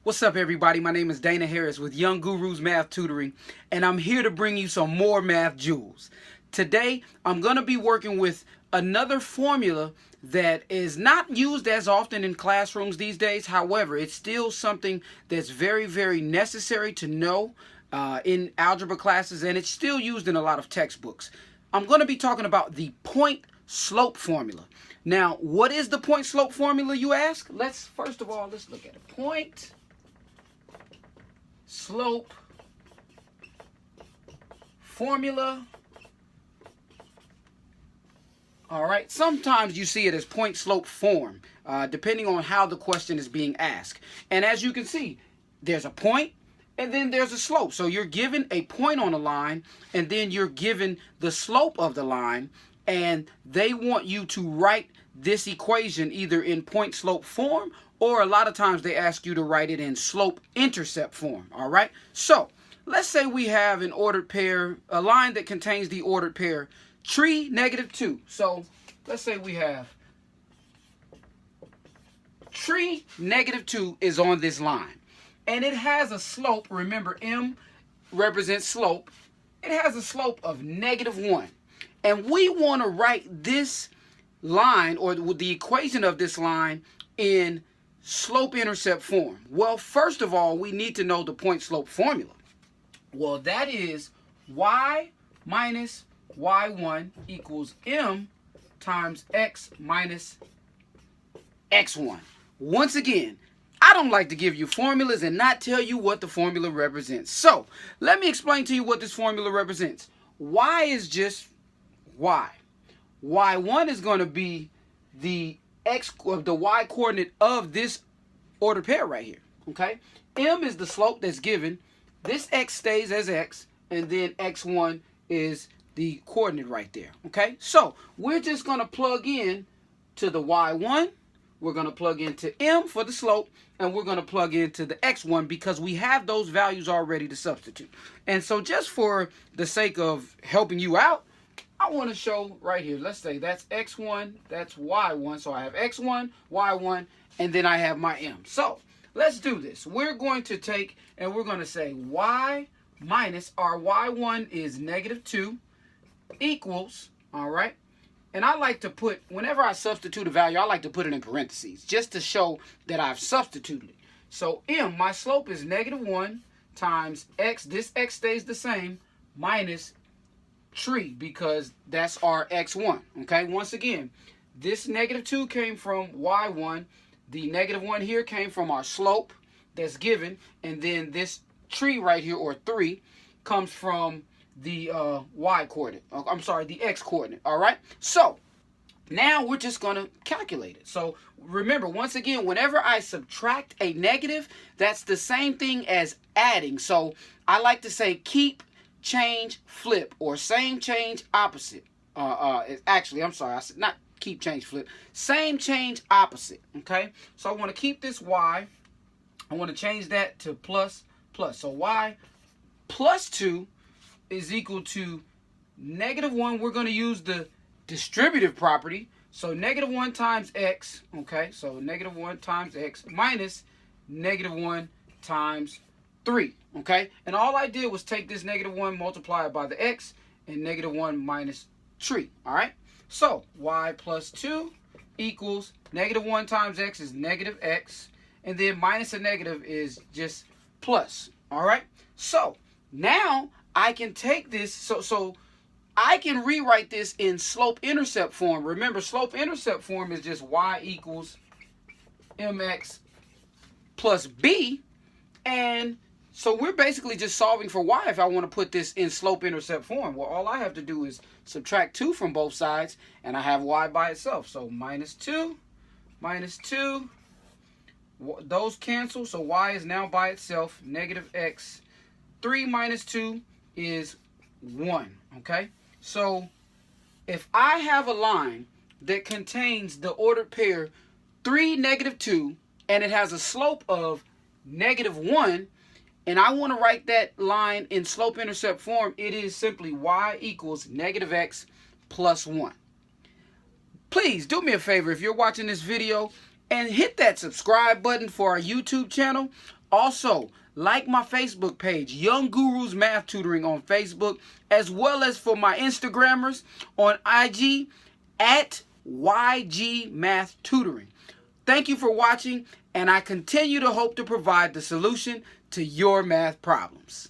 What's up, everybody? My name is Dana Harris with Young Gurus Math Tutoring, and I'm here to bring you some more math jewels. Today, I'm going to be working with another formula that is not used as often in classrooms these days. However, it's still something that's very, very necessary to know in algebra classes, and it's still used in a lot of textbooks. I'm going to be talking about the point-slope formula. Now, what is the point-slope formula, you ask? First of all, let's look at it. Point-slope formula. All right, sometimes you see it as point-slope form, depending on how the question is being asked. And as you can see, there's a point and then there's a slope. So you're given a point on a line and then you're given the slope of the line, and they want you to write this equation either in point-slope form, or a lot of times they ask you to write it in slope-intercept form. All right, so let's say we have an ordered pair, a line that contains the ordered pair tree, -2. So let's say we have tree, -2 is on this line. And it has a slope. Remember, M represents slope. It has a slope of -1. And we want to write this line, or the equation of this line, in slope-intercept form. Well, first of all, we need to know the point-slope formula. Well, that is y minus y1 equals m times x minus x1. Once again, I don't like to give you formulas and not tell you what the formula represents. So let me explain to you what this formula represents. Y is just y. Y1 is going to be the y coordinate of this ordered pair right here. Okay? M is the slope that's given. This x stays as x, and then x1 is the coordinate right there. Okay? So we're just going to plug in to the y1. We're going to plug into m for the slope, and we're going to plug into the x1 because we have those values already to substitute. And so just for the sake of helping you out, I want to show right here. Let's say that's x1, that's y1. So I have x1, y1, and then I have my m. So let's do this. We're going to take and we're going to say y minus our y1 is -2 equals, all right? And I like to put, whenever I substitute a value, I like to put it in parentheses just to show that I've substituted it. So m, my slope is -1 times x, this x stays the same, minus tree, because that's our x1. Okay, once again, this -2 came from y1, the -1 here came from our slope that's given, and then this tree right here, or 3, comes from the y coordinate. I'm sorry, the x coordinate. All right, so now we're just going to calculate it. So remember, once again, whenever I subtract a negative, that's the same thing as adding. So I like to say keep, change, flip, or same, change, opposite. Actually, I'm sorry, I said not keep, change, flip. Same, change, opposite. Okay, so I want to keep this y. I want to change that to plus, plus. So y plus 2 is equal to -1. We're going to use the distributive property. So -1 times x. Okay, so -1 times x minus -1 times 3. Okay, and all I did was take this -1, multiply it by the x, and -1 minus 3. All right, so y plus 2 equals -1 times x is -x, and then minus a negative is just plus. All right, so now I can take this, so I can rewrite this in slope-intercept form. Remember, slope-intercept form is just y equals mx plus b, and so we're basically just solving for y if I want to put this in slope-intercept form. Well, all I have to do is subtract 2 from both sides, and I have y by itself. So -2, -2, those cancel, so y is now by itself, -x. 3 minus 2 is 1, okay? So if I have a line that contains the ordered pair 3, -2, and it has a slope of -1, and I want to write that line in slope-intercept form, it is simply y equals -x plus 1. Please do me a favor, if you're watching this video And hit that subscribe button for our YouTube channel. Also, like my Facebook page, Young Gurus Math Tutoring on Facebook, as well as for my Instagrammers on IG at YG Math Tutoring. Thank you for watching, and I continue to hope to provide the solution to your math problems.